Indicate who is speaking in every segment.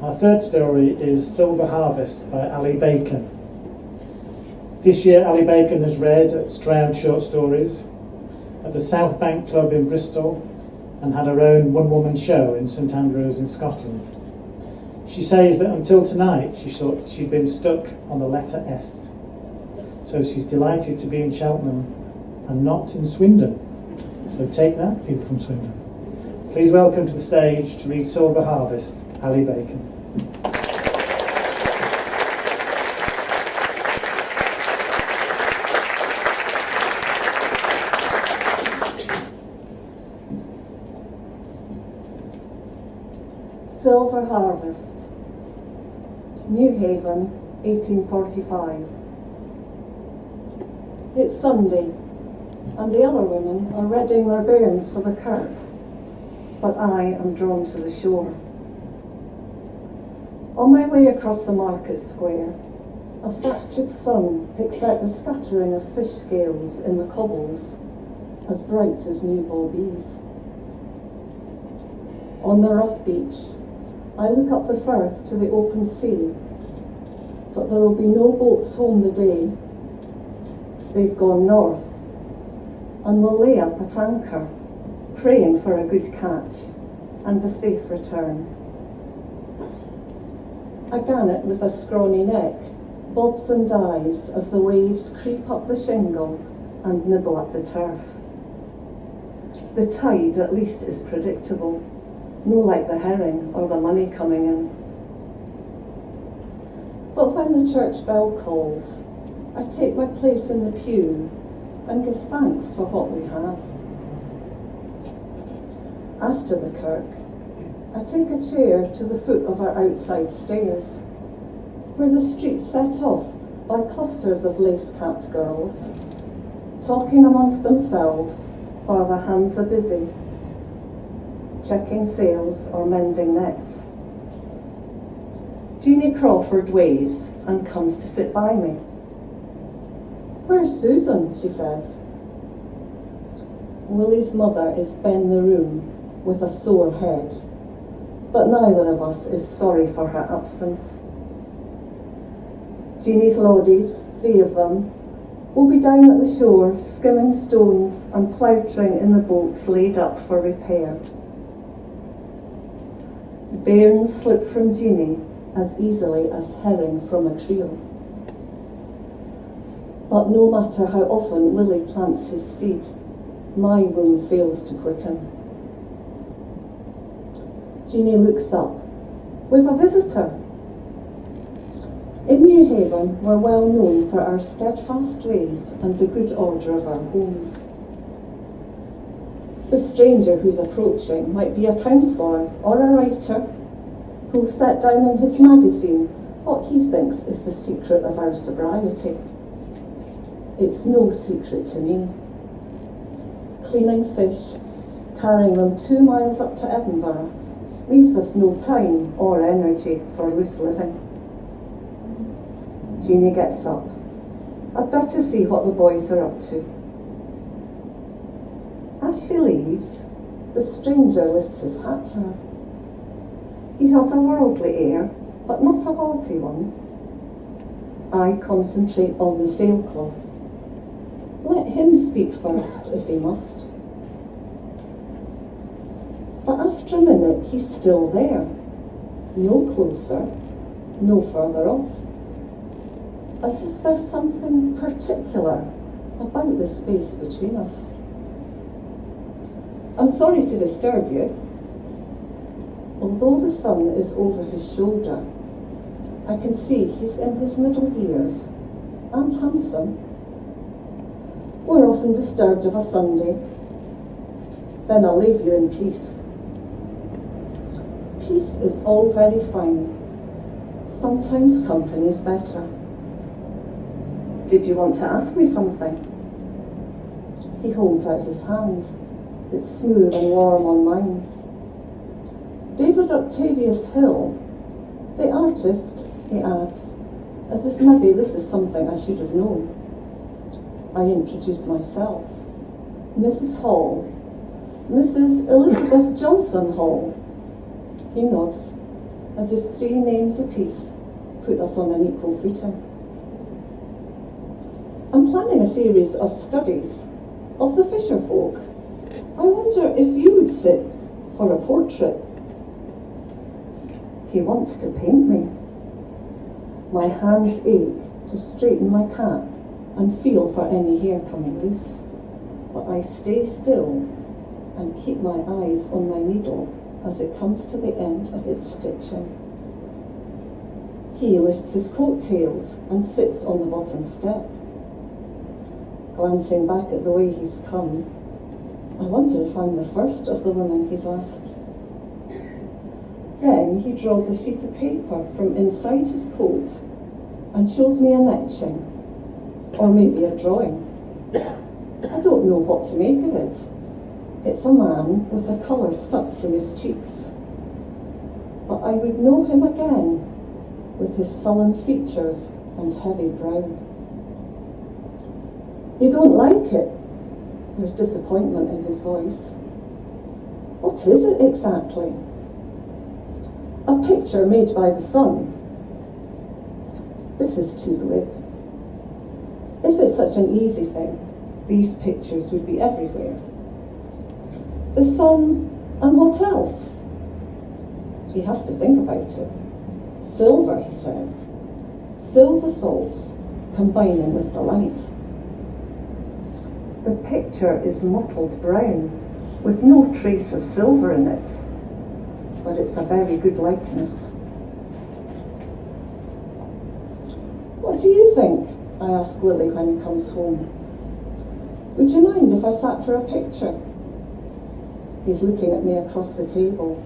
Speaker 1: Our third story is Silver Harvest by Ali Bacon. This year Ali Bacon has read at Stroud Short Stories, at the South Bank Club in Bristol, and had her own one-woman show in St Andrews in Scotland. She says that until tonight she thought she'd been stuck on the letter S. So she's delighted to be in Cheltenham and not in Swindon. So take that, people from Swindon. Please welcome to the stage to read Silver Harvest, Ali Bacon.
Speaker 2: Silver Harvest, Newhaven, 1845. It's Sunday, and the other women are readying their bairns for the kirk, but I am drawn to the shore. On my way across the market square, a fractured sun picks out the scattering of fish scales in the cobbles, as bright as new bawbees. On the rough beach, I look up the firth to the open sea, but there will be no boats home the day. They've gone north, and will lay up at anchor, praying for a good catch and a safe return. A gannet with a scrawny neck bobs and dives as the waves creep up the shingle and nibble at the turf. The tide at least is predictable, no like the herring or the money coming in. But when the church bell calls, I take my place in the pew and give thanks for what we have. After the kirk, I take a chair to the foot of our outside stairs, where the street's set off by clusters of lace-capped girls, talking amongst themselves while their hands are busy, checking sails or mending nets. Jeanie Crawford waves and comes to sit by me. "Where's Susan?" she says. Willie's mother is Ben the Room with a sore head, but neither of us is sorry for her absence. Jeanie's loddies, 3 of them, will be down at the shore skimming stones and ploutering in the boats laid up for repair. Bairns slip from Jeanie as easily as herring from a creel. But no matter how often Willie plants his seed, my room fails to quicken. Jeanie looks up. "We've a visitor." In Newhaven, we're well known for our steadfast ways and the good order of our homes. The stranger who's approaching might be a counsellor or a writer who'll set down in his magazine what he thinks is the secret of our sobriety. It's no secret to me. Cleaning fish, carrying them 2 miles up to Edinburgh, leaves us no time or energy for loose living. Jeanie gets up. I'd better see what the boys are up to. As she leaves, the stranger lifts his hat to her. He has a worldly air, but not a haughty one. I concentrate on the sailcloth. Let him speak first, if he must. But after a minute, he's still there. No closer, no further off. As if there's something particular about the space between us. "I'm sorry to disturb you." Although the sun is over his shoulder, I can see he's in his middle years and handsome. We're often disturbed of a Sunday. Then I'll leave you in peace. Peace is all very fine. Sometimes company's better. "Did you want to ask me something?" He holds out his hand. It's smooth and warm on mine. "David Octavius Hill, the artist," he adds, as if maybe this is something I should have known. I introduce myself. "Mrs. Hall, Mrs. Elizabeth Johnson Hall." He nods. as if 3 names apiece put us on an equal footing. I'm planning a series of studies of the fisher folk. I wonder if you would sit for a portrait. He wants to paint me. My hands ache to straighten my cap and feel for any hair coming loose, but I stay still and keep my eyes on my needle as it comes to the end of its stitching. He lifts his coat-tails and sits on the bottom step. Glancing back at the way he's come, I wonder if I'm the first of the women he's asked. Then he draws a sheet of paper from inside his coat and shows me an etching, or maybe a drawing. I don't know what to make of it. It's a man with the colour sucked from his cheeks. But I would know him again with his sullen features and heavy brow. You don't like it? There's disappointment in his voice. What is it exactly? A picture made by the sun. This is too glib. If it's such an easy thing, these pictures would be everywhere. The sun, and what else? He has to think about it. Silver, he says. Silver salts combining with the light. The picture is mottled brown, with no trace of silver in it, but it's a very good likeness. What do you think? I ask Willie when he comes home. Would you mind if I sat for a picture? He's looking at me across the table,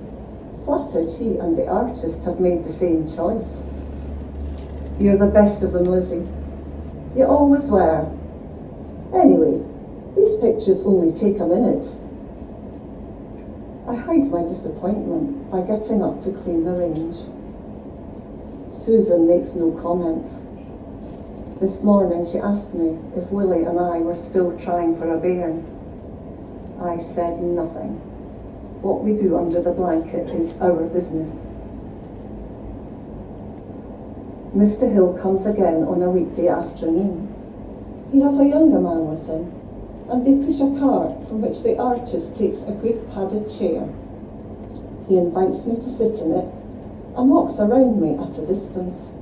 Speaker 2: flattered he and the artist have made the same choice. You're the best of them, Lizzie. You always were. Anyway, these pictures only take a minute. I hide my disappointment by getting up to clean the range. Susan makes no comment. This morning she asked me if Willie and I were still trying for a bairn. I said nothing. What we do under the blanket is our business. Mr. Hill comes again on a weekday afternoon. He has a younger man with him, and they push a cart from which the artist takes a good padded chair. He invites me to sit in it and walks around me at a distance.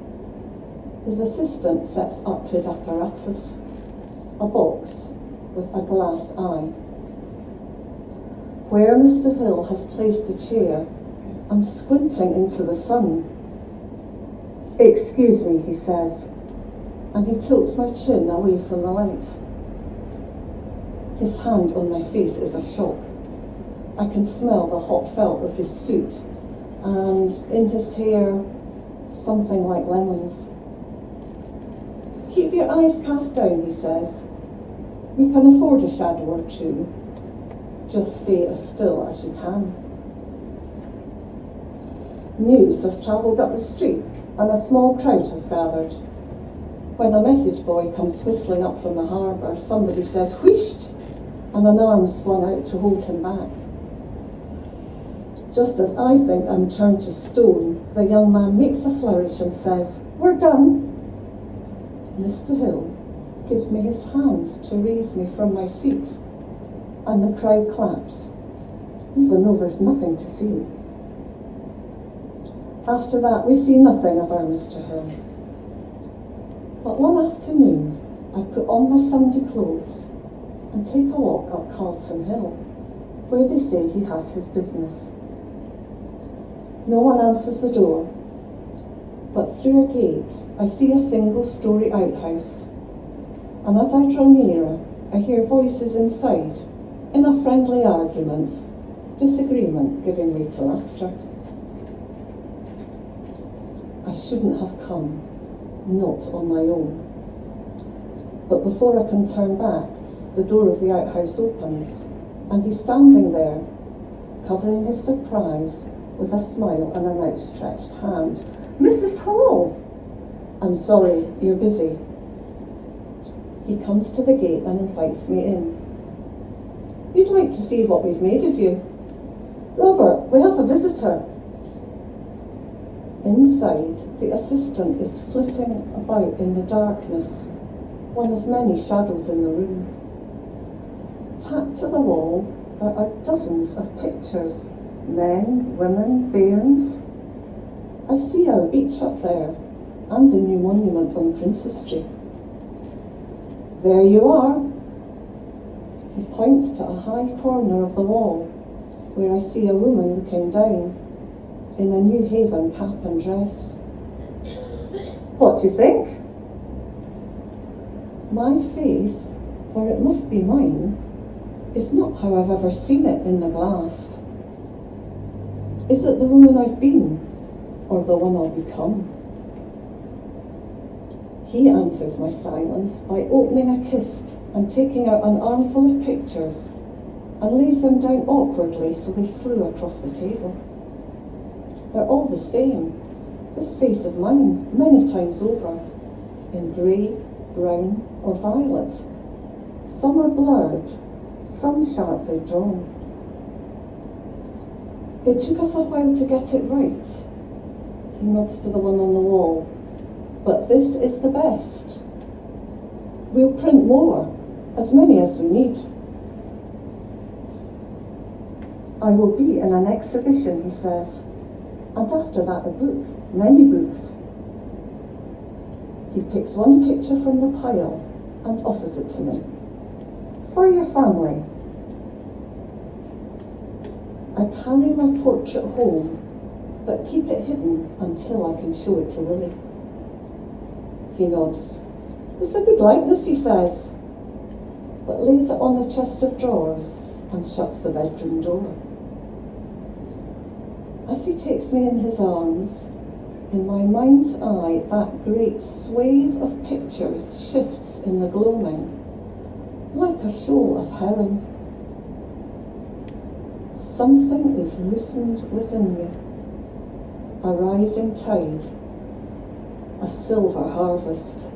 Speaker 2: His assistant sets up his apparatus, a box with a glass eye. Where Mr. Hill has placed the chair, I'm squinting into the sun. Excuse me, he says, and he tilts my chin away from the light. His hand on my face is a shock. I can smell the hot felt of his suit, and in his hair, something like lemons. Keep your eyes cast down, he says. We can afford a shadow or two. Just stay as still as you can. News has travelled up the street and a small crowd has gathered. When a message boy comes whistling up from the harbour, somebody says, "Wheesht!" and an arm's flung out to hold him back. Just as I think I'm turned to stone, the young man makes a flourish and says, "We're done." Mr. Hill gives me his hand to raise me from my seat, and the crowd claps, even though there's nothing to see. After that, we see nothing of our Mr. Hill. But one afternoon, I put on my Sunday clothes and take a walk up Carlton Hill, where they say he has his business. No one answers the door, but through a gate I see a single-storey outhouse, and as I draw nearer, I hear voices inside, in a friendly argument, disagreement giving way to laughter. I shouldn't have come, not on my own. But before I can turn back, the door of the outhouse opens, and he's standing there, covering his surprise with a smile and an outstretched hand. "Mrs. Hall!" "I'm sorry, you're busy." He comes to the gate and invites me in. "We'd like to see what we've made of you. Robert, we have a visitor." Inside, the assistant is flitting about in the darkness, one of many shadows in the room. Tacked to the wall, there are dozens of pictures, men, women, bairns. I see our beach up there, and the new monument on Princes Street. There you are. He points to a high corner of the wall, where I see a woman looking down, in a New Haven cap and dress. What do you think? My face, for it must be mine, is not how I've ever seen it in the glass. Is it the woman I've been, or the one I'll become? He answers my silence by opening a kist and taking out an armful of pictures and lays them down awkwardly so they slew across the table. They're all the same, this face of mine, many times over, in grey, brown or violet. Some are blurred, some sharply drawn. It took us a while to get it right. He nods to the one on the wall. But this is the best. We'll print more, as many as we need. I will be in an exhibition, he says, and after that a book, many books. He picks one picture from the pile and offers it to me. For your family. I carry my portrait home, but keep it hidden until I can show it to Willie. He nods. It's a good likeness, he says, but lays it on the chest of drawers and shuts the bedroom door. As he takes me in his arms, in my mind's eye that great swathe of pictures shifts in the gloaming, like a shoal of heron. Something is loosened within me, a rising tide, a silver harvest.